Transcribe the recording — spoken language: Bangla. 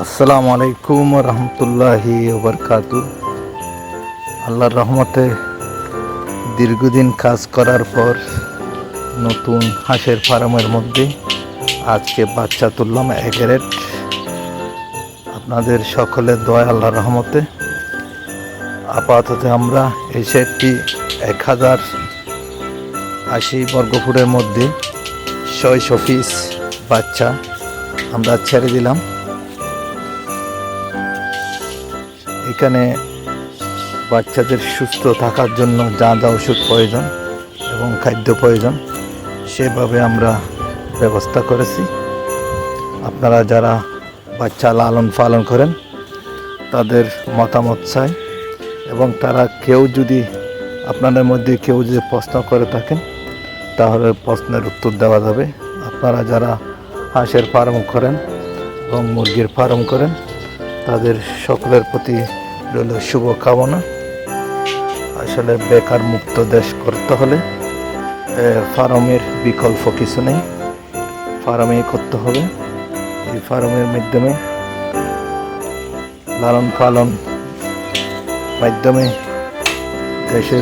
আসসালামু আলাইকুম রহমতুল্লাহি ওবরকাতু। আল্লাহর রহমতে দীর্ঘদিন কাজ করার পর নতুন হাঁসের ফার্মের মধ্যে আজকে বাচ্চা তুললাম এগারেট। আপনাদের সকলের দোয়া আল্লাহর রহমতে আপাতত আমরা এই সেটটি 1080 বর্গফুটের মধ্যে 600 পিস বাচ্চা আমরা ছেড়ে দিলাম। এখানে বাচ্চাদের সুস্থ থাকার জন্য যা যা ওষুধ প্রয়োজন এবং খাদ্য প্রয়োজন সেভাবে আমরা ব্যবস্থা করেছি। আপনারা যারা বাচ্চা লালন পালন করেন তাদের মতামত চাই, এবং তারা আপনাদের মধ্যে কেউ যদি প্রশ্ন করে থাকেন তাহলে প্রশ্নের উত্তর দেওয়া যাবে। আপনারা যারা হাঁসের ফার্ম করেন এবং মুরগির ফার্ম করেন তাদের সকলের প্রতি রইল শুভকামনা। আসলে বেকার মুক্ত দেশ করতে হলে ফার্মের বিকল্প কিছু নেই, ফার্মেই করতে হবে। এই ফার্মের মাধ্যমে লালন পালন মাধ্যমে দেশের